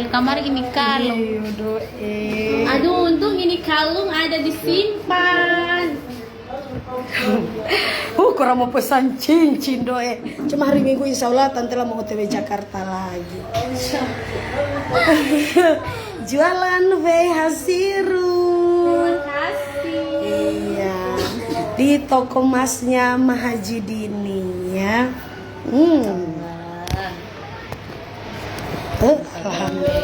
Kamar ini kalung. Aduh, untung ini kalung ada disimpan. Kurang mau pesan cincin doe. Cuma hari Minggu insya Allah tante lah mau OTW Jakarta lagi. Jualan Hasiru. Terima kasih. Iya. Di toko masnya Mahajidini ya. Alhamdulillah.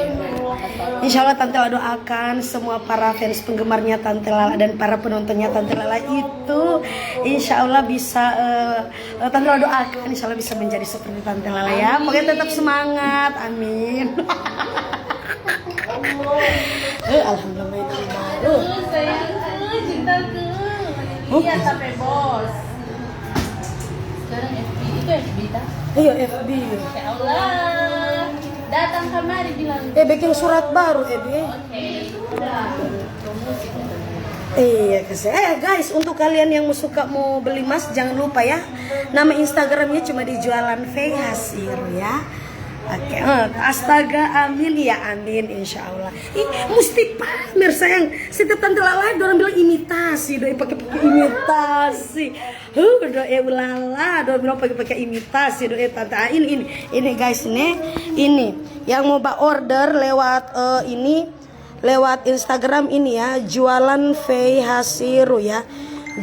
Insya Allah Tante Lala doakan semua para fans penggemarnya Tante Lala dan para penontonnya Tante Lala itu Insya Allah bisa Tante Lala doakan Insya Allah bisa menjadi seperti Tante Lala ya. Pokoknya tetap semangat. Amin. Alhamdulillah. Sayangku, cintaku. Iya, sampai bos. Sekarang FB itu FB dah. Iya FB. Ya Allah. Datang kemari bilang. Bikin surat baru Oke. Iya kasih. Guys, untuk kalian yang suka mau beli emas jangan lupa ya. Nama Instagramnya cuma di Jualan Hasir ya. Oke, astaga, amin ya, amin, insya Allah. Mesti pamer sayang. Setiap Tante Lala orang bilang imitasi, doi pakai imitasi. Doi ulala, doi bilang pakai imitasi, doi Tante. Ini guys, ini yang mau order lewat ini, lewat Instagram ini ya, Jualan Hasiru ya,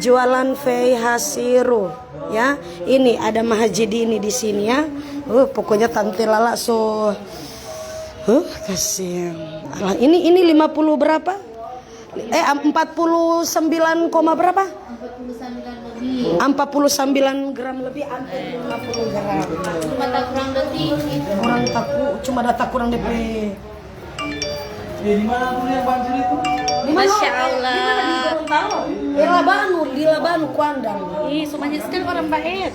Jualan Hasiru ya. Ini ada Mahajidini di sini ya. Pokoknya Tante Lala kasih. Ini 50 berapa? 49, berapa? 49 gram lebih, hampir 50 gram. Cuma tak kurang detik. Kurang takut, cuma data kurang DP. Di mana tuh yang banjir itu? Masya Allah. Di Labanu Kuandang. Ih, semuanya sekali orang baik.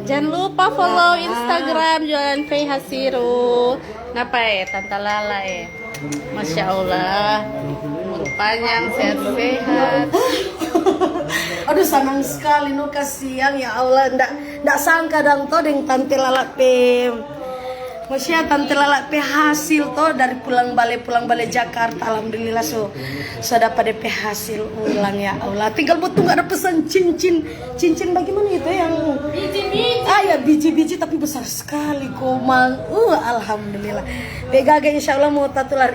Jangan lupa follow Instagram Jualan Hasiru. Napa Tante Lala Masya Allah. Umur panjang, sehat-sehat. Aduh senang sekali nu kasihan ya Allah. Ndak sangka dang to deng Tante Lala Maksudnya Tante Lala hasil toh dari pulang balik Jakarta. Alhamdulillah so dapat DP hasil ulang ya Allah. Tinggal butuh nggak ada pesan cincin bagaimana itu yang biji-biji tapi besar sekali komang. Alhamdulillah. Begaga insya Allah mau tatular.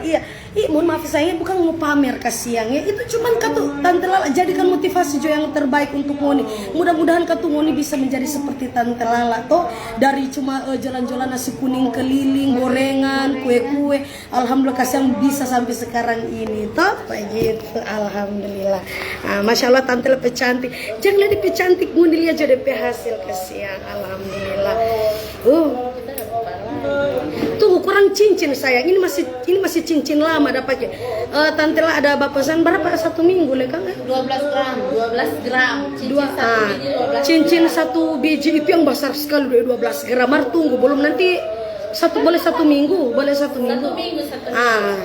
Mohon maaf saya bukan mau pamer kasiangnya. Itu cuman katu Tante Lala jadikan motivasi jo yang terbaik untuk Moni. Mudah-mudahan katu Moni bisa menjadi seperti Tante Lala toh dari cuma jalan-jalan nasi kuning keliling, gorengan, kue-kue. Alhamdulillah kasiang bisa sampai sekarang ini toh begitu. Alhamdulillah. Masya Allah Tante lebih cantik. Jangan lebih cantik Moni lihat jo DP hasil kasiang. Alhamdulillah. Tuh ukuran cincin sayang. Ini masih cincin lama ada pakai. Tante lah ada bapasan berapa satu minggu le Kang? 12 gram. Cincin satu biji itu yang besar sekali 12 gram. Tunggu belum nanti boleh satu minggu.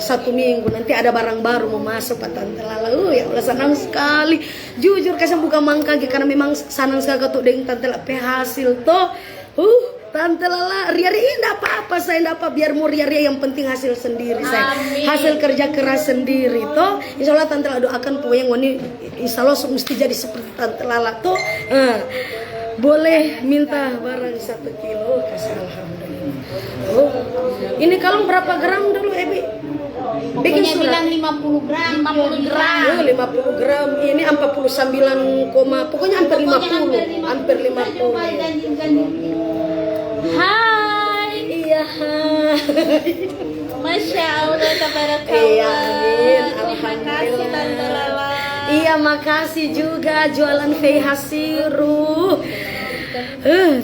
Satu minggu nanti ada barang baru mau masuk Pak Tante Lala. Ya Allah senang sekali. Jujur kasih buka mangka karena memang senang sekali tuh dengan Tante Lala hasil toh. Tante Lala ria enggak apa-apa saya enggak apa biar mau ria yang penting hasil sendiri saya. Hasil kerja keras sendiri toh. Insya Allah Tante Lala doakan pokoknya Ngoni insya Allah mesti jadi seperti Tante Lala toh. Boleh minta barang 1 kilo kasih alhamdulillah. Ini kalung berapa gram dulu Ebi? Bikin Pokoknya bilang 50 gram. 50 gram. Ini 49, pokoknya hampir 50. Hampir 50. Hai. Iya. Masya Allah, tabarakallah. Iya, amin. Terima kasih Tante Lala. Iya, makasih juga Jualan Hasiru.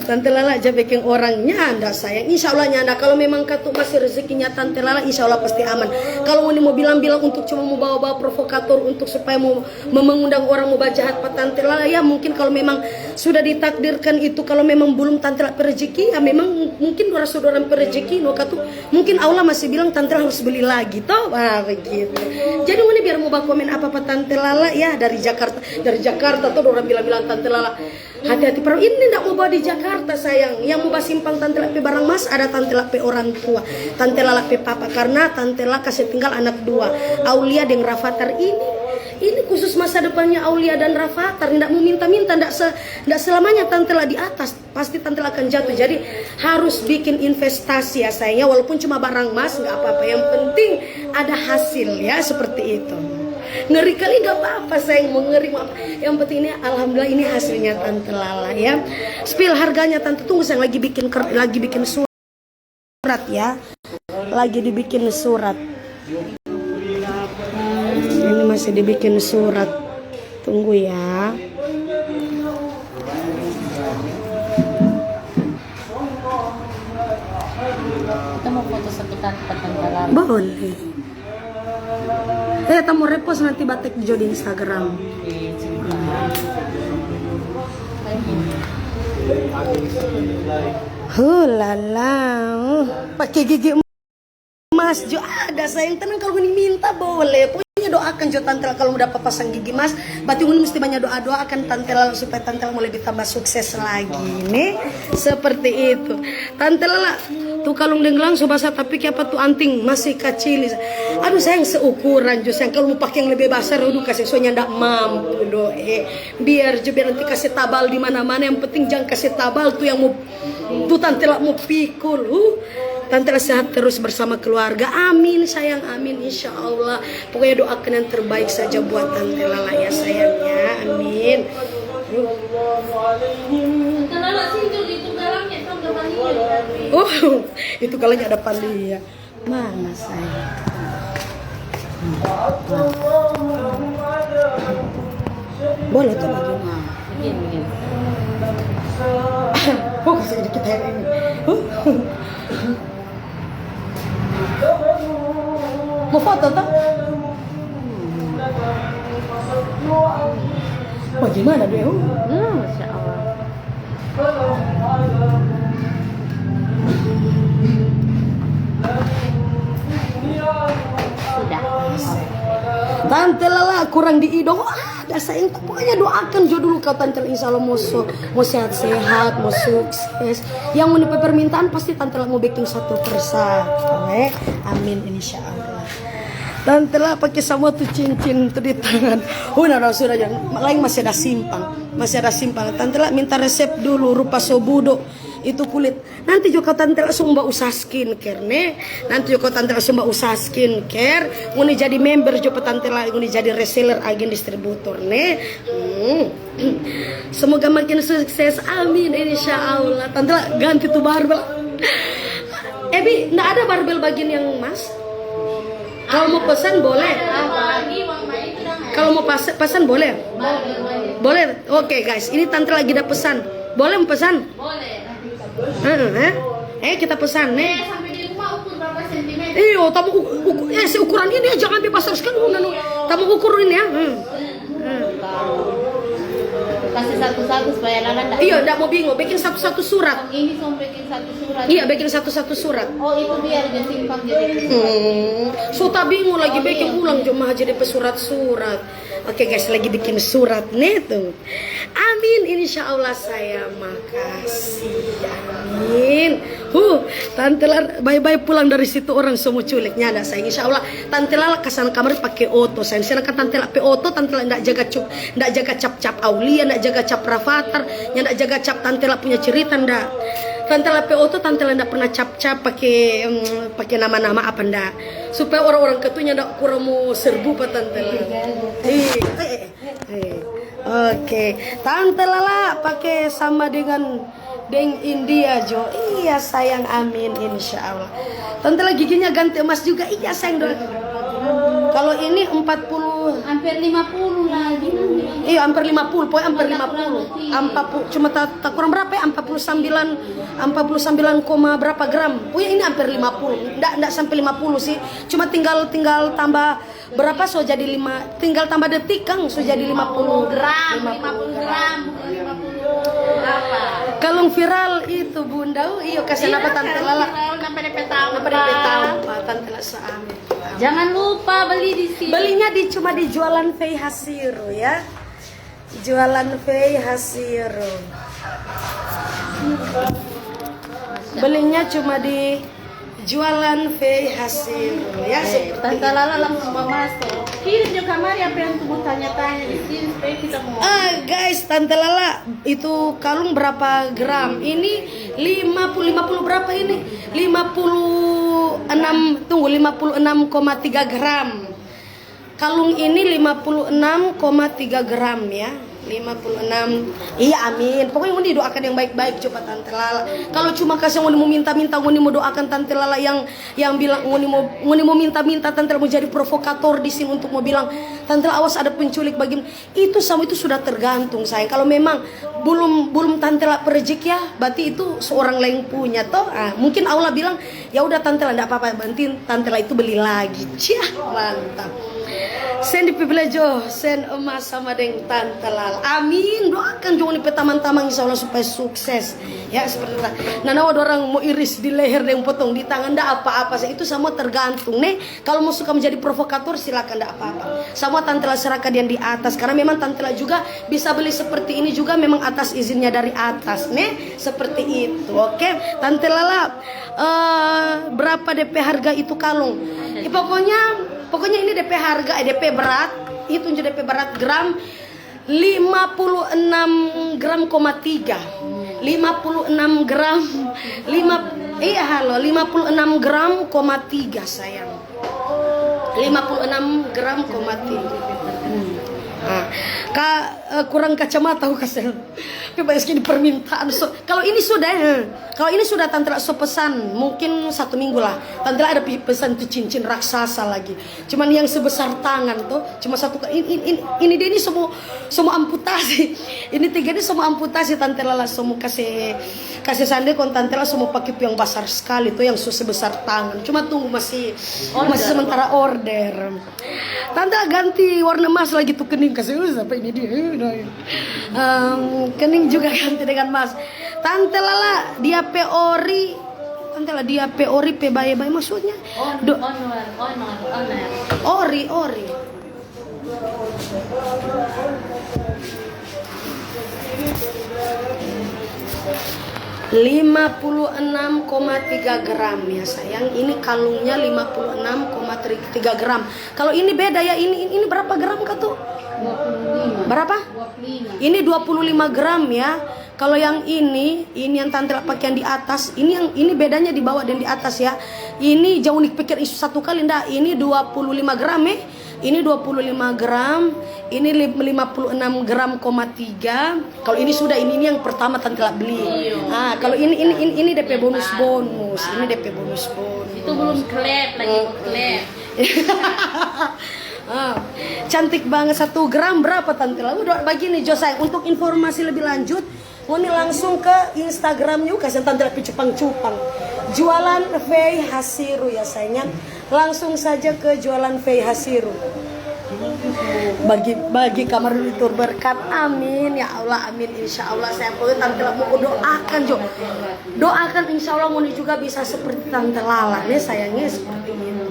Tante Lala aja bikin orang nyanda sayang. Insya Allah nyanda. Kalau memang katu masih rezekinya Tante Lala, insya Allah pasti aman. Kalau ini mau bilang untuk cuma mau bawa-bawa provokator untuk supaya mau mengundang orang mau jahat Pak Tante Lala, ya mungkin kalau memang sudah ditakdirkan itu, kalau memang belum Tante Lala rezeki, ya memang mungkin saudara rezeki no katu. Mungkin Allah masih bilang Tante Lala harus beli lagi toh. Begitu. Jadi ini biar mau komen apa Tante Lala ya dari Jakarta tuh orang bilang Tante Lala Hati-hati perahu ini tidak mau bawa di Jakarta sayang. Yang mau bawa simpang Tante Lape barang mas ada Tante Lape orang tua, Tante Lape papa, karena Tante La kasih tinggal anak 2, Aulia dan Rafathar ini khusus masa depannya Aulia dan Rafathar. Tidak mau minta-minta, tidak selamanya Tante La di atas, pasti Tante La akan jatuh. Jadi harus bikin investasi ya sayangnya, walaupun cuma barang mas nggak apa-apa, yang penting ada hasil ya, seperti itu. Ngeri kali gak apa-apa sayang, mau ngeri mau apa, yang penting ini alhamdulillah ini hasilnya Tante Lala ya. Spill harganya Tante, tunggu sayang, lagi bikin surat ya, lagi dibikin surat. Ini masih dibikin surat, tunggu ya. Kita mau foto satu kali Tante Lala. Boleh. Kita mau repost nanti batik Jo di Instagram. Lala, pakai gigi emas Jo ada sayang, tenang, kalau ini minta boleh. Pokoknya doakan Jo Tante kalau udah pasang gigi emas, berarti Uni mesti banyak doa akan Tante Lala supaya Tante Lala mau lebih tambah sukses lagi nih. Seperti itu. Tante Lala tuh kalung denglang so basah, tapi apa tuh anting masih kecil. Aduh sayang, seukuran Jo sayang, kalau mau pakai yang lebih besar udah kasih, soalnya ndak mampu biar nanti kasih tabal di mana-mana, yang penting jangan kasih tabal tuh yang mau tuh Tante Lala mau pikul. Tante Lala sehat terus bersama keluarga, amin sayang, amin insya Allah. Pokoknya doakan yang terbaik saja buat Tante Lala ya sayangnya, amin. Oh, itu kalanya ada Pandia. Mana saya? Boleh tuh begini. Oh, kasih dikit air ini. Mau foto tuh? Bagaimana deh? Masya Allah. Sudah. Tante Lala kurang diidong, ada sayang. Pokoknya doakan Jo dulu kau Tante Lala, insya Allah mau sehat-sehat, mau sukses. Yang mau dapat permintaan pasti Tante Lala mau bikin satu persatu. Amin insya Allah. Tante Lala pakai sama tuh cincin tuh di tangan. Udah sudah jangan. Lain masih ada simpang. Tante Lala minta resep dulu rupa sobudo. Itu kulit. Nanti juga Tante Lala sumba usaha skincare nih. Nanti juga Tante Lala sumba usaha skincare. Nguni jadi member juga Tante Lala, nguni jadi reseller, agen distributor nih. Semoga makin sukses, amin insya Allah. Tante Lala ganti tuh barbel. Ebi, nggak ada barbel bagian yang mas? Kalau mau pesan boleh. Kalau mau pesan boleh. Boleh. Oke guys, ini Tante lagi ada pesan. Boleh mau pesan? Boleh. Kita pesan nih. Sampai di rumah ukur berapa sentimeter? Iyo, tamu seukuran ini ya, jangan dipasar sekali. Tamu ukurin ya. Kasih satu-satu supaya Lala enggak. Iya, enggak mau bingung. Bikin satu-satu surat. Ini sama bikin satu surat. Iya, bikin satu-satu surat. Oh, itu biar dia simpang jadi. So tak bingung lagi bikin ulang cuma jadi pesurat-surat. Oke guys, lagi bikin surat nih tuh. Amin, insya Allah saya makasih. Amin. Tante Lala bye-bye pulang dari situ orang semua culiknya ada saya. Insya Allah Tante Lala kesana kamar pakai oto. Saya sedangkan Tante Lala pakai oto, Tante Lala ndak jaga cap-cap Aulia, ndak jaga cap Rafathar, ndak jaga cap Tante Lala punya cerita ndak. Tante Lala pakai oto, Tante Lala ndak pernah cap-cap pakai nama-nama apa ndak. Supaya orang-orang ketunya ndak kurang mau serbu pak Tante Lala. Oke, Tante Lala pakai sama dengan Deng India Jo. Iya sayang, amin insya Allah. Tante Lala giginya ganti emas juga. Iya sayang dong. Kalau ini 40, hampir 50 lagi. Iya hampir 50, pokoknya hampir 50. 40 cuma tak kurang berapa ya? 49 koma berapa gram. Pokoknya ini hampir 50. Enggak sampai 50 sih. Cuma tinggal tambah berapa so jadi 5, tinggal tambah detik Kang so jadi 50 gram. 50 gram. 50 berapa? Kalung viral itu Bunda. Iya kasih apa Tante Lala? Sampai DP tahu. Tante Lala amin. Jangan lupa beli di sini. Belinya cuma di jualan Fei Hasiro ya. Jualan Fei Hasiru. Belinya cuma di jualan Fei Hasiru ya. Tante Lala langsung memasuk. Kirim juga kamar apa yang mau tanya-tanya di sini supaya kita mau. Guys, Tante Lala itu kalung berapa gram? Ini 50 berapa ini? 56,3 gram. Kalung ini 56,3 gram ya. 56. Iya, amin. Pokoknya Ngoni doakan yang baik-baik coba Tante Lala. Kalau cuma kasih Ngoni mau minta-minta, Ngoni mau doakan Tante Lala yang bilang Ngoni mau minta-minta Tante Lala mau jadi provokator di sini untuk mau bilang Tante Lala awas ada penculik bagi itu, sama itu sudah tergantung sayang. Kalau memang belum Tante Lala rezeki ya, berarti itu seorang lain punya toh. Mungkin Allah bilang ya udah Tante Lala enggak apa-apa, berarti Tante Lala itu beli lagi. Ciah, mantap. Sen di privilege, sen emas sama dengan Tante Lala. Amin. Doakan jangan di taman-taman insya Allah supaya sukses. Ya seperti itu. Nah, orang mau iris di leher dan potong di tangan enggak apa-apa. Itu semua tergantung nih. Kalau mau suka menjadi provokator silakan enggak apa-apa. Semua Tante Lala serahkan yang di atas karena memang Tante Lala juga bisa beli seperti ini juga memang atas izinnya dari atas nih. Seperti itu. Oke. Tante Lala berapa DP harga itu kalung? Pokoknya ini DP harga, DP berat, itu DP berat gram 56 gram, 56 gram, 56 gram, 3 sayang. 56 gram, 3. Kurang kacamata aku kasih. Banyak sekali permintaan. Kalau ini sudah Tante Lala pesan mungkin 1 minggu lah. Tante Lala ada pesan tuh cincin raksasa lagi. Cuman yang sebesar tangan tuh cuma satu. Ini semua amputasi. Ini 3 ini semua amputasi. Tante Lala semua kasih sandi kon Tante Lala semua pakai yang besar sekali tuh yang sebesar tangan. Cuma tunggu masih sementara order. Tante Lala ganti warna emas lagi tuh kening kasih sampai ini dia. Kening juga ganti dengan emas. Tante Lala dia peori. Tante Lala dia peori pe bae-bae maksudnya. Ori. 56,3 gram ya sayang. Ini kalungnya 56,3 gram. Kalau ini beda ya. Ini berapa gram kah tuh? 25. Berapa? 25. Ini 25 gram ya. Kalau yang ini yang Tante Lala pakai yang di atas, ini bedanya di bawah dan di atas ya. Ini jauh nih pikir isu satu kali ndak. Ini 25 gram ya. Ini 25 gram, ini 56 gram, 3. Kalau ini sudah ini yang pertama Tante Lala beli. Kalau ini DP bonus. Ini DP bonus. Itu belum klep lagi klep. Cantik banget. 1 gram berapa Tante Lala? Udah begini Josay. Untuk informasi lebih lanjut, Ngoni langsung ke Instagramnya kasih Tante Lala cupang-cupang. Jualan Fei Hasiru ya sayangnya. Langsung saja ke jualan Fei Hasiru. Bagi kamar itu berkat, amin ya Allah, amin insya Allah. Saya pokoknya Tante Lala mau doakan Jo. Doakan insya Allah Ngoni juga bisa seperti Tante Lala nih sayangnya seperti itu.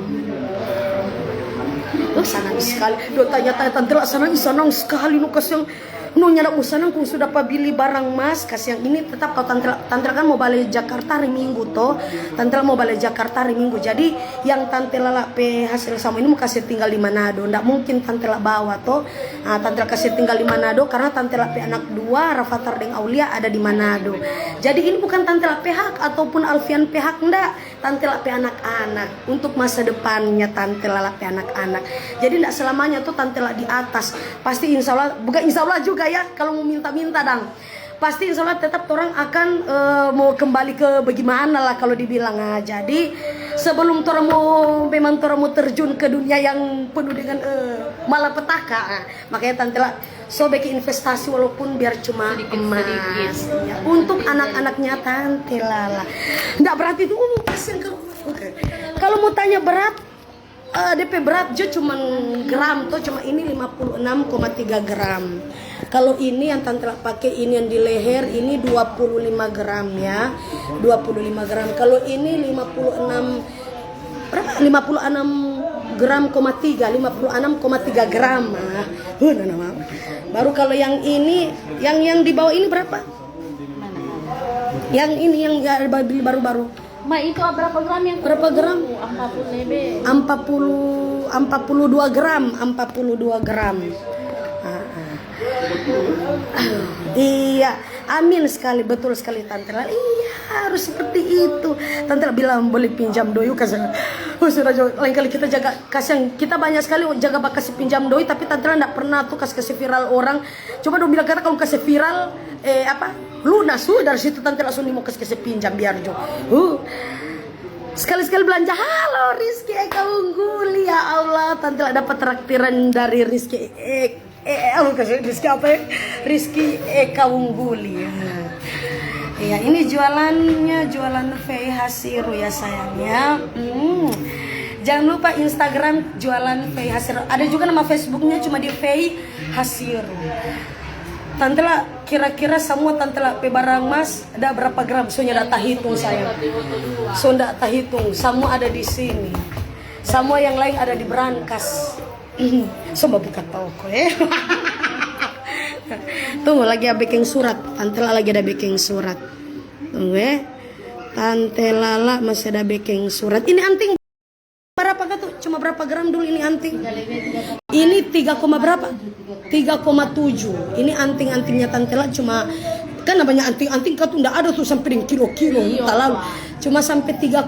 Senang sekali. Tanya-tanya Tante Lala senang sekali nukas yang nunya nak usaha kung sudah pabili barang mas kasih yang ini tetap kalau Tante Lala kan mau balik Jakarta hari Minggu toh. Tante Lala mau balik Jakarta hari Minggu. Jadi yang Tante Lala pe hasil sama ini mau kasih tinggal di Manado. Ndak mungkin Tante Lala bawa toh. Tante Lala kasih tinggal di Manado karena Tante Lala pe anak 2 Rafathar dengan Aulia ada di Manado. Jadi ini bukan Tante Lala pe hak ataupun Alfian pe hak, ndak. Tante Lala pe anak-anak untuk masa depannya Tante Lala pe anak-anak. Jadi ndak selamanya tuh Tante Lala di atas. Pasti insya Allah, bukan insya Allah juga ya, kalau mau minta-minta dang pasti insya Allah tetap orang akan mau kembali ke bagaimana lah kalau dibilang. Jadi sebelum orang mau terjun ke dunia yang penuh dengan malapetaka, makanya Tante Lala sobek investasi walaupun biar cuma emas ya, untuk anak-anaknya Tante Lala. Nggak berarti itu kasihan kalau mau tanya berat. DP berat jo cuma gram tuh, cuma ini 56,3 gram. Kalau ini yang Tante Lala pakai ini yang di leher ini 25 gram ya. 25 gram. Kalau ini 56 berapa? 56 gram, 56,3 gram. Nah, baru kalau yang ini, yang di bawah ini berapa? Yang ini yang beli baru-baru. Ma itu berapa gram yang? Berapa gram? 40 lebih. 42 gram, 42 gram. Iya, amin sekali, betul sekali Tante Lala. Iya, harus seperti itu. Tante Lala bilang boleh pinjam doi kasih. Sudah lain kali kita jaga kasih, kita banyak sekali jaga kasih pinjam doi, tapi Tante Lala enggak pernah tuh kasih viral orang. Coba dong bilang kata kalau kasih viral lunas dari situ Tante langsung mau kasih pinjam biar jo. Sekali-sekali belanja. Halo Rizky Eka Unggul, ya Allah, Tante Lala dapat traktiran dari Rizky Rizky apa ya? Rizky Eka Ungguli. Ya, ini jualannya, jualan Fei Hasiru ya sayangnya. Jangan lupa Instagram jualan Fei Hasiru. Ada juga nama Facebooknya cuma di Fei Hasiru. Tante lah, kira-kira semua Tante lah barang mas ada berapa gram? Soalnya data hitung saya. So data hitung, semua ada di sini. Semua yang lain ada di berangkas. Coba buka toko ya. Tunggu lagi ada baking surat. Tante Lala lagi ada baking surat. Tunggu ya. Tante Lala masih ada baking surat. Ini anting berapa kah tuh? Cuma berapa gram dulu ini anting? Ini 3, berapa? 3,7. Ini anting-antingnya Tante Lala cuma kan namanya anting-anting kan tuh enggak ada tuh sampai kilo-kilo tak lalu. Cuma sampai 3,7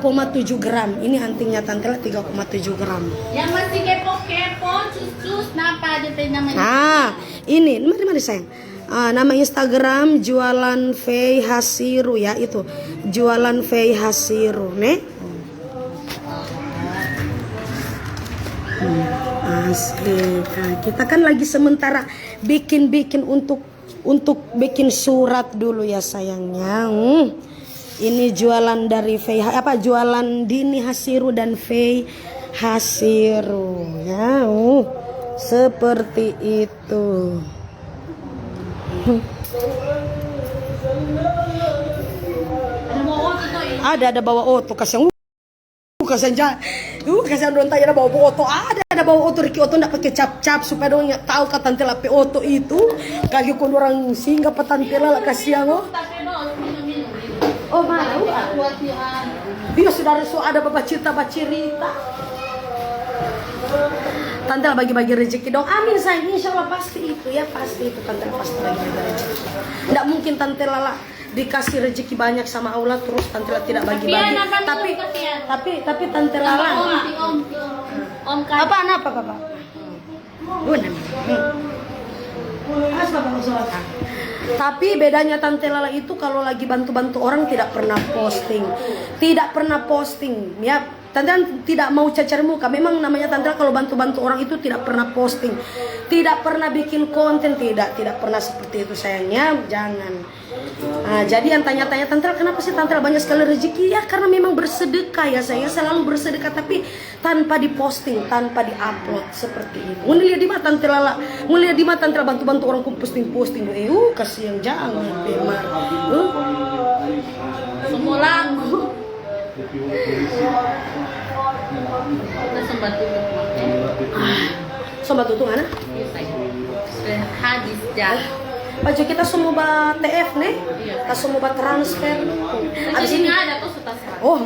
gram. Ini antingnya Tante Lala 3,7 gram. Yang masih kepo-kepo, cus-cus, napa aja namanya? Nah, ini mari sayang. Nama Instagram jualan Fei Hasiru ya, itu jualan Fei Hasiru nih. Asli. Nah, kita kan lagi sementara bikin untuk bikin surat dulu ya sayangnya. Ini jualan dari Fei jualan Dini Hasiru dan Fei Hasiru ya. Seperti itu. Ada bawa oto kasih kasihan dong tanya bawa oto, ada bawa oto Riki oto ndak pakai cap supaya dong tahu kata Tante Lala oto itu kaki kon orang singgah Tante Lala kasihan oh mau dia sudah ada bapak cerita Tante Lala bagi-bagi rezeki dong. Amin sayang, insya Allah pasti itu ya, pasti itu Tante Lala pasti bagi-bagi rezeki. Nggak mungkin Tante Lala dikasih rezeki banyak sama Allah terus Tante Lala tidak bagi-bagi. Tapi Tante Lala Om kan. apa Bapak? Tapi bedanya Tante Lala itu kalau lagi bantu-bantu orang tidak pernah posting ya. Tante tidak mau cacar muka. Memang namanya Tante kalau bantu-bantu orang itu tidak pernah posting, tidak pernah bikin konten, tidak pernah seperti itu sayangnya. Jangan. Jadi yang tanya-tanya Tante kenapa sih Tante banyak sekali rezeki ya? Karena memang bersedekah ya, saya selalu bersedekah tapi tanpa diposting, tanpa diupload seperti itu. Ngelihat di mata Tante Lala, bantu-bantu orang posting. Kasihan jangan memang. Semula kita sempat tutup mana? Hadis dah. Baju kita semua TF nih, kita semua transfer. Abis ini ada tuh sudah serah. Oh,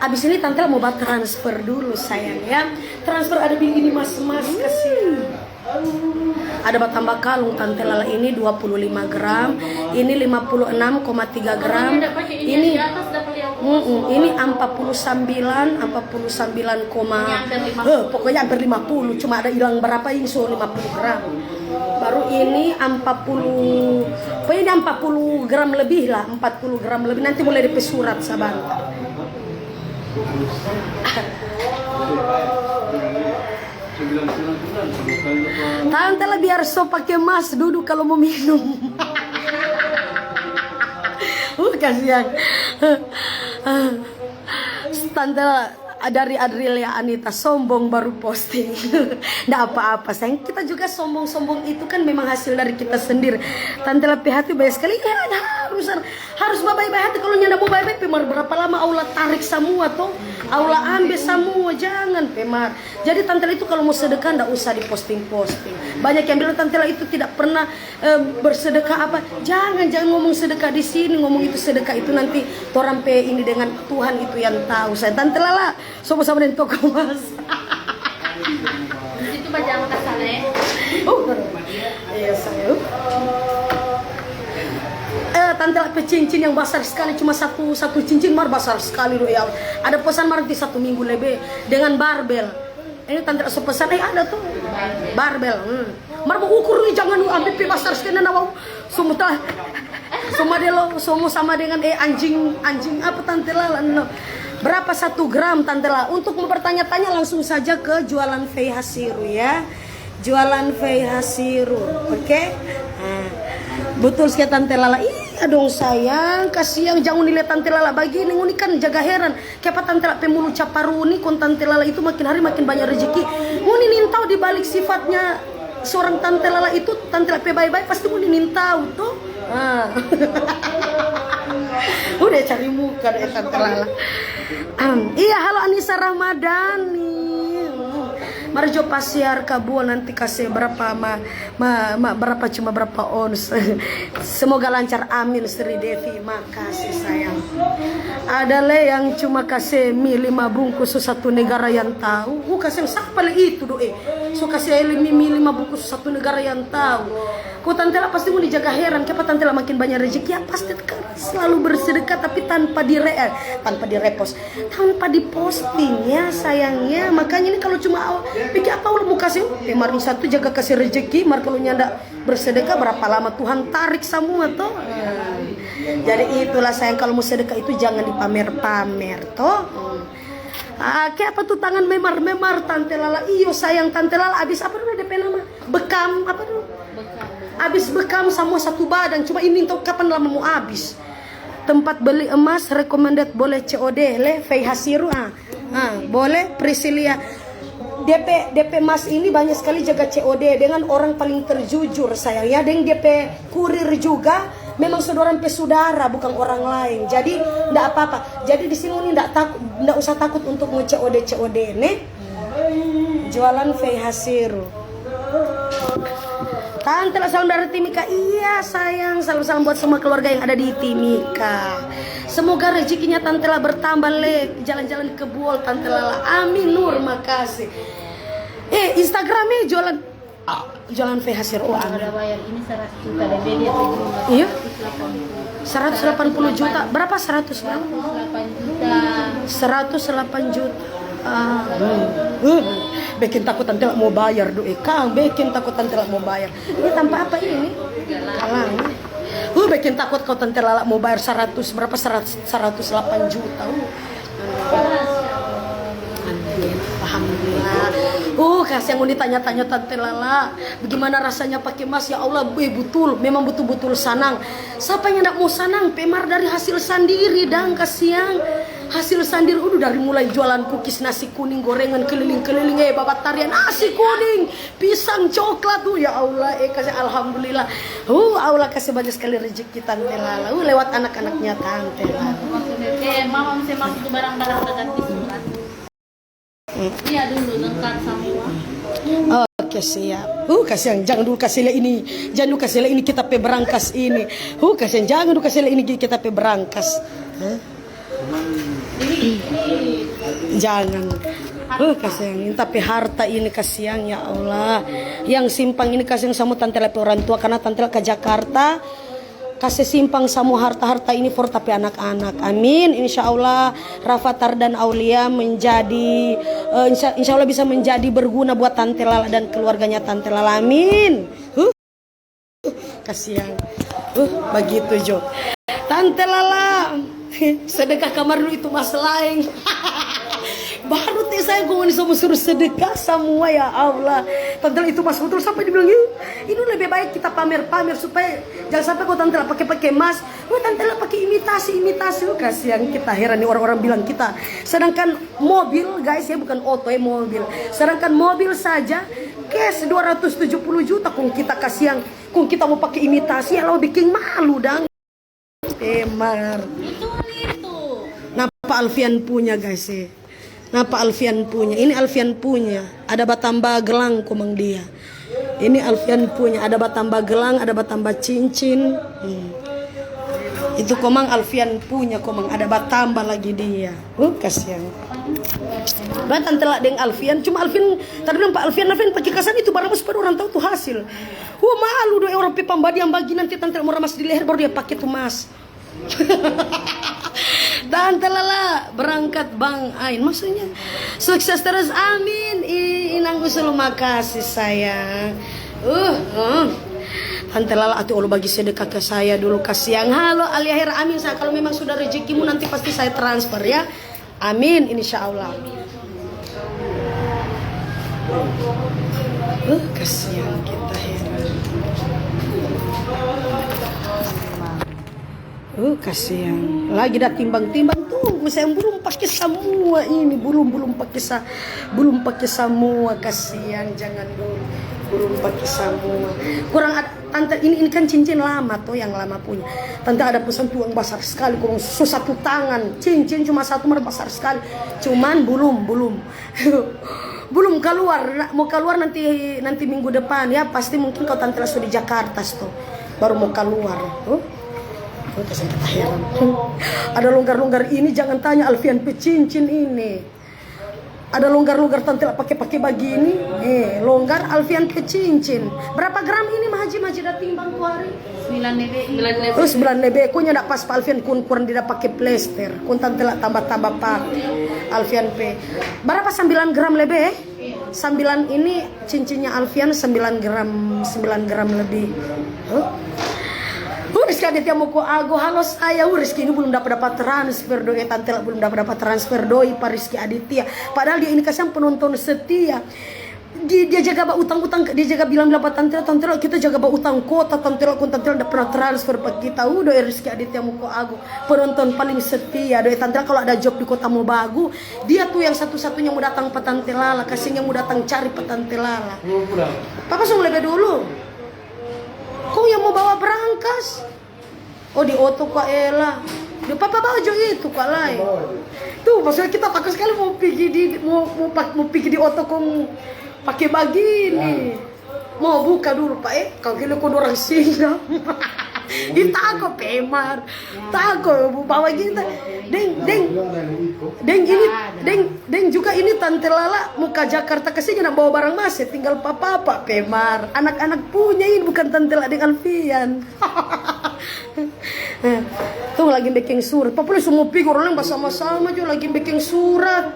abis ini Tante mau transfer dulu sayang ya. Transfer ada begini mas kasih. Ada tambah kalung Tante Lala ini 25 gram, ini 56,3 gram, ini 49, pokoknya hampir 50, cuma ada hilang berapa ini 50 gram. Baru ini 40, pokoknya ini 40 gram lebih lah, 40 gram lebih. Nanti mulai DP surat sabar. Tante lah biar so pakai mas duduk kalau mau minum. Kasihan. Tante dari Adrilia Anita sombong baru posting. Nggak apa-apa sayang, kita juga sombong itu kan memang hasil dari kita sendiri. Tante lebih hati banyak sekali ya, harus baik hati. Kalau nyanda mau baik berapa lama Allah tarik semua tuh. Aula ambil semua, jangan Pemar. Jadi Tante itu kalau mau sedekah ndak usah diposting-posting. Banyak yang bilang Tante itu tidak pernah bersedekah apa. Jangan ngomong sedekah di sini, ngomong itu sedekah itu nanti orang pe ini dengan Tuhan itu yang tahu. Saya Tante Lala sama-sama dengan toko Mas. Di situ baca angka sana ya. Iya saya. Tante lah cincin yang besar sekali, cuma satu cincin mar besar sekali loh ya. Ada pesan mar di 1 minggu lebih dengan barbel. Ini Tante lah pesan, ada tuh barbel. Mar mau ukur nih, jangan ambil besar sekali nawa. Semua dia lo, semua sama dengan anjing apa Tante lah. Berapa 1 gram Tante lah? Untuk mempertanya-tanya langsung saja ke jualan Fei Hasiru ya. Jualan Fei Hasiru, oke? Betul sekali Tante Lala. Iya dong sayang, kasihan jangan dilihat Tante Lala begini. Ini kan jaga heran. Kenapa Tante Lala pemulu caparuni kon Tante Lala itu makin hari makin banyak rezeki. Nguni nintau di balik sifatnya seorang Tante Lala itu, Tante Lala baik-baik pasti nguni nintau tuh. Udah cari muka deh Tante Lala. Iya, halo Anissa Ramadhani. Marjo pasiar kabuan nanti kasih berapa berapa cuma berapa ons. Semoga lancar amin Sri Devi. Makasih sayang. Ada le yang cuma kasih mie 5 bungkus 1 negara yang tahu. Kasih siapa le itu doe. So kasih mie 5 bungkus 1 negara yang tahu. Kau Tante lah pasti mau dijaga heran. Kenapa Tante lah makin banyak rezeki? Ya pasti selalu bersedekah tapi tanpa direpost, tanpa diposting ya sayangnya. Makanya ini kalau cuma pikir apa ulah mau kasih kemarin satu jaga kasih rezeki, mar kalau nyanda bersedekah berapa lama Tuhan tarik semua toh. Jadi itulah sayang, kalau mau sedekah itu jangan dipamer-pamer toh. Kayak apa tuh tangan memar Tante Lala. Iyo sayang Tante Lala abis apa dulu DP nama? Bekam apa dulu? Abis bekam semua 1 badan. Cuma ini tuh kapan lama mau habis. Tempat beli emas recommended boleh COD le Fei Hasiru boleh Priscilia. DP emas ini banyak sekali jaga COD dengan orang paling terjujur sayang ya. Dengan DP kurir juga memang saudara bukan orang lain. Jadi ndak apa-apa. Jadi di sini ndak usah takut untuk mau COD nih. Jualan Fei Hasiru. Tante lah salam dari Timika. Iya sayang, salam buat semua keluarga yang ada di Timika. Semoga rezekinya Tante lah bertambah le. Jalan-jalan ke Buol Tante Lala. Amin Nur, makasih. Instagramnya jualan Fei Hasiru. Ada bayar ini 100 juta lebih dia. Iya. 180 juta. Berapa 100 berapa? 108 juta. Bikin takut Tante mau bayar doe Kang, bikin takut Tante mau bayar. Ini tanpa apa ini? Kalang. Bikin takut kau Tante Lala mau bayar 100 berapa 108 juta. Alhamdulillah. Kasih yang mau ditanya-tanya Tante Lala, bagaimana rasanya pakai emas ya Allah? Betul, memang betul-betul sanang. Siapa yang tidak mau sanang? Pemar dari hasil sendiri dan kasihan. Hasil sendiri udah dari mulai jualan cookies, nasi kuning, gorengan keliling-keliling, babat tarian nasi kuning, pisang, coklat tuh ya Allah, kasih alhamdulillah. Allah kasih banyak sekali rezeki Tante Lala. Lewat anak-anaknya Tante Lala. Mama mesti masuk barang-barang dekat di surat. Iya dulu lengkap semua. Oke siap. Kasihan jangan dulu kasih ini, jangan dulu kasih ini kita pe berangkas ini. Kasihan jangan dulu kasih ini kita pe berangkas. Jangan. Kasihan tapi harta ini kasihan ya Allah. Yang simpang ini kasihan sama Tante Lala orang tua karena Tante Lala ke Jakarta. Kasih simpang semua harta-harta ini for tapi anak-anak. Amin. Insya Allah Rafathar dan Aulia menjadi insya Allah bisa menjadi berguna buat Tante Lala dan keluarganya Tante Lala. Amin. Kasihan. Begitu Jo. Tante Lala sedekah kamar dulu itu masalah lain. Baru saya gue semua suruh sedekah semua ya Allah. Tante itu mas betul sampai dibilang ini lebih baik kita pamer-pamer supaya jangan sampai kau Tante pakai emas. Tante pakai imitasi. Kasihan kita heran nih orang-orang bilang kita. Sedangkan mobil guys ya bukan auto mobil. Sedangkan mobil saja cash 270 juta. Kung kita kasihan, kung kita mau pakai imitasi ya lo bikin malu dang. Temar. Itu. Napa Alfian punya guys Napa Alfian punya? Ini Alfian punya. Ada batamba gelang komang dia. Ini Alfian punya. Ada batamba gelang, ada batamba cincin. Itu komang Alfian punya komang. Ada batamba lagi dia. Kasihan. Bahkan telak dengan Alfian. Cuma Alfian tadi bilang Pak Alfian pakai kasan itu barang supaya orang tahu tuh hasil. Malu doi orang pembadi yang bagi nanti tante mau ramas di leher baru dia pakai tuh mas. Tante Lala berangkat Bang Ain, maksudnya sukses terus, amin. Inang usul makasih sayang. Tante Lala atuh Allah bagi sedekah ke saya dulu kasihan. Halo Ali akhir amin. Saya kalau memang sudah rezekimu nanti pasti saya transfer ya. Amin insyaallah. Kasihan kita heran. Kasihan. Lagi dah timbang-timbang tuh, saya belum pakai semua ini, belum pakai semua, kasihan, jangan dulu. Belum pakai semua. Kurang ada tante ini kan cincin lama tuh yang lama punya. Tante ada pesan tuang besar sekali, kurang satu tangan. Cincin cuma satu merek besar sekali. Cuman belum belum keluar. Mau keluar nanti minggu depan ya, pasti mungkin kau tante langsung di Jakarta tuh. Baru mau keluar. Saya kata heran. Ada longgar-longgar ini jangan tanya Alfian pecincin ini. Ada longgar-longgar tante pakai begini. Longgar Alfian pecincin. Berapa gram ini Mahaji dah timbang tuh hari? 9 lebe. Terus 9 lebe. Kunya ndak pas Pak Alfian kurang tidak pakai plester. Kun tante lah tambah pakai Alfian P. Berapa 9 gram lebe? 9 ini cincinnya Alfian 9 gram lebih. Rizky Aditya Moko Ago, halo saya. Rizky ini belum dapat transfer doi, tante belum dapat transfer doi Pak Rizky Aditya. Padahal dia ini kasih penonton setia. Dia jaga utang-utang, dia jaga bilang tante kita jaga utang kota, tante udah pernah transfer pak kita. Doi Rizky Aditya Moko Ago, penonton paling setia. Doi tante kalau ada job di kota Mobagu, dia tuh yang satu-satunya mau datang pak tante Lala, kasihnya mau datang cari pak tante Lala. Papa suruh lebih dulu. Kau yang mau bawa berangkas? Di oto kok Ella. Di papa bawa jo itu kok lain. Tuh maksudnya kita takut sekali mau pergi di oto kong pakai begini. Mau buka dulu Pak kalau kilo kau orang singa. Kita aku pemar. Tako bawa kita. Deng juga ini tante Lala muka Jakarta kesini nak bawa barang masih tinggal papa pemar. Anak-anak punya ini bukan tante Lala dengan Alfian. Tuh lagi bikin surat. Papa semua pergi orang yang bersama-sama juga lagi bikin surat.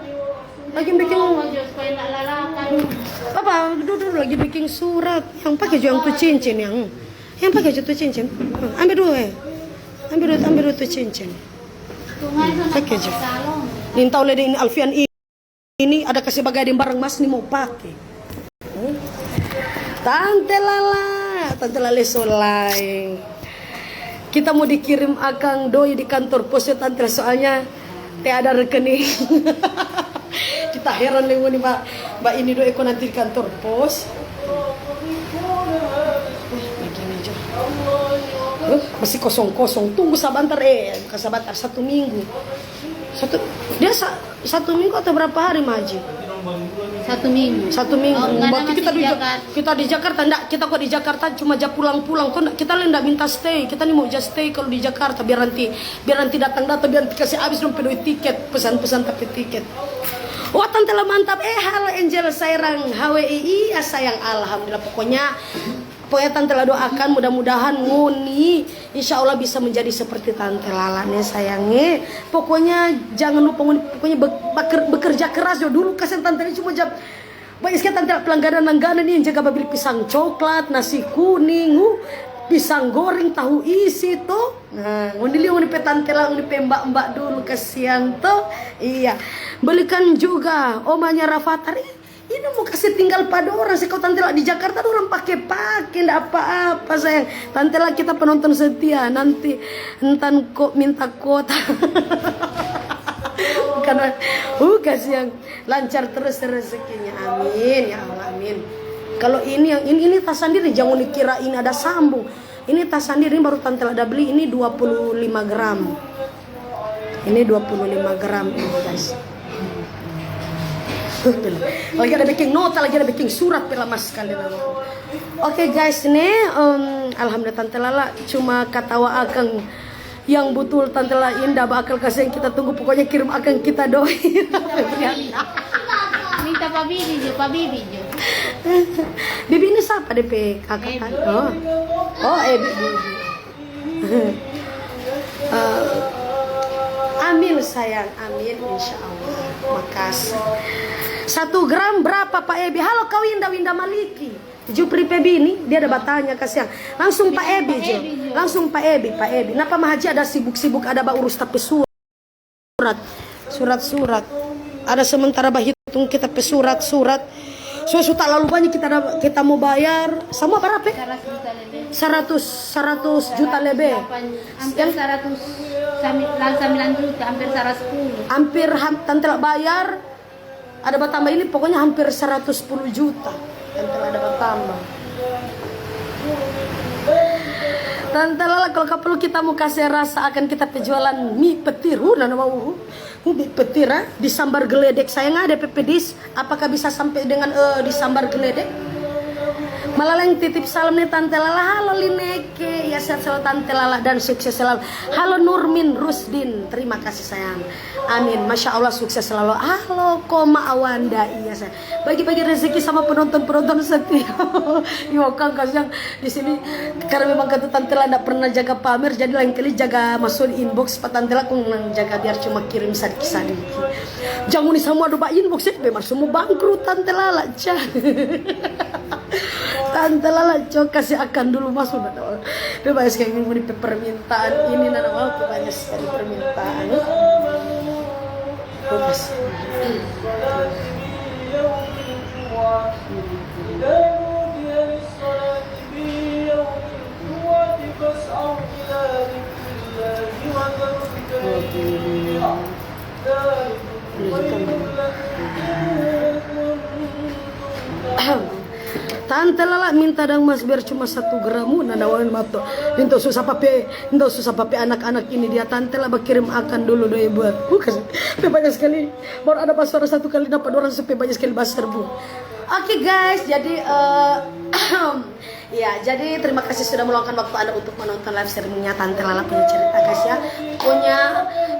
Papa duduk lagi bikin surat. Yang pakai juga yang tuh cincin yang pakai tuh cincin. Ambil dulu tuh cincin. Pakai aja. Ini tahu lede ini Alfian ini ada kasih bagian barang mas nih mau pakai. Tante Lala Solai. Kita mau dikirim akang doi di kantor pos ya tante soalnya ada rekening. Kita heran nih mbak ini doi ko nanti di kantor pos. Begini aja. Masih kosong. Tunggu sebentar sebentar 1 minggu. Dia 1 minggu atau berapa hari Maji? 1 minggu. 1 minggu. Waktu kita di Jakarta enggak, kita kok di Jakarta cuma aja pulang-pulang. Kita enggak minta stay. Kita nih mau just stay kalau di Jakarta biar nanti datang biar nanti kasih habis dong pedoi tiket, pesan-pesan tapi tiket. Wah tante lah mantap. Halo Angel Sairang HWI ya sayang, alhamdulillah pokoknya tante lah doakan mudah-mudahan Nguni insya Allah bisa menjadi seperti tante Lala nih sayangnya. Pokoknya jangan lupa pokoknya bekerja keras dulu kasihan tante ini cuma jam banyak sekali tante pelangganan ini yang jaga babil pisang coklat, nasi kuning, pisang goreng, tahu isi tuh. Nah, ngundili tante lah mbak dulu kasihan tuh. Iya. Belikan juga omanya Rafatari. Ini mau kasih tinggal pada orang sih. Kau tante lah di Jakarta orang pakai enggak apa-apa sayang. Tante lah kita penonton setia. Nanti entan kok minta kuota. Karena kasih yang lancar terus rezekinya. Amin ya Allah amin. Kalau ini tas sendiri jangan dikira ini ada sambung. Ini tas sendiri baru tante lah ada beli ini 25 gram. Ini 25 gram ini guys. Lagi ada bikin nota, lagi ada bikin surat pela mas sekali. Oke guys, ini alhamdulillah Tante Lala cuma katawa akang yang betul Tante Lala indah bakal kasih yang kita tunggu, pokoknya kirim akang kita doain. Minta Pak Bibi jo, Pak Bibi jo. Bibi ini siapa DP kakak kan? Bibi. Amin sayang, amin insya Allah. Makasih. 1 gram berapa Pak Ebi? Halo kau Winda Maliki. Jupri Pebi ini dia ada batanya kasihan. Langsung Pak Ebi jo. Langsung Pak Ebi. Napa Mahaji ada sibuk-sibuk ada ba urus tapi surat. Ada sementara bah hitung kita pe surat. Tak lalu banyak kita mau bayar. Sama berapa? 100 juta lebih. Hampir 9 juta, hampir 110. Hampir Tante bayar. Ada bertambah ini pokoknya hampir 110 juta. Tante ada bertambah. Tante Lala kalau perlu kita mau kasih rasa akan kita penjualan mie petir. Mie petir di sambar geledek. Saya nggak ada pepedis. Apakah bisa sampai dengan di sambar geledek? Malah yang titip salam nih Tante Lala. Halo Lineke, ya sehat selalu Tante Lala dan sukses selalu. Halo Nurmin Rusdin, terima kasih sayang. Amin, masya Allah sukses selalu. Halo Koma Awanda, iya sayang. Bagi-bagi rezeki sama penonton setia. Yo Kang yang di sini karena memang kata Tante Lala tidak pernah jaga pamer, jadi lain kali jaga masuk inbox Pak Tante Lala kung jaga biar cuma kirim sadiki. Jangan nih semua doa inbox ya, memang semua bangkrut Tante Lala. Tante Lala coba kasih akan dulu masuk banyak sekali ini permintaan ini nana mau banyak sekali permintaan bebas. Tante Lala minta dang mas biar cuma 1 gram nanawan mato. Into susah pape anak-anak ini dia Tante Lala kirim akan dulu doi buat. Bukan. Banyak sekali. Baru ada pasar 1 kali dapat orang sampai banyak sekali basar bu. Oke guys, jadi ya, jadi terima kasih sudah meluangkan waktu Anda untuk menonton live streamingnya Tante Lala punya cerita guys ya.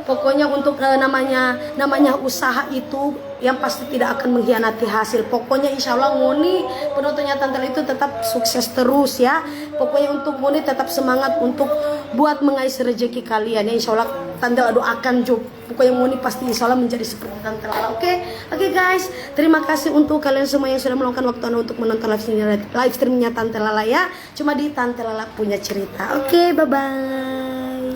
Pokoknya untuk namanya usaha itu yang pasti tidak akan mengkhianati hasil. Pokoknya insya Allah Ngoni penontonnya Tante Lala itu tetap sukses terus ya. Pokoknya untuk Ngoni tetap semangat untuk buat mengais rezeki kalian ya. Insya Allah Tante Lala doakan juga. Pokoknya Ngoni pasti insya Allah menjadi seperti Tante Lala. Oke guys, terima kasih untuk kalian semua yang sudah meluangkan waktu Anda untuk menonton live streamingnya Tante Lala ya. Cuma di Tante Lala punya cerita. Oke, bye bye.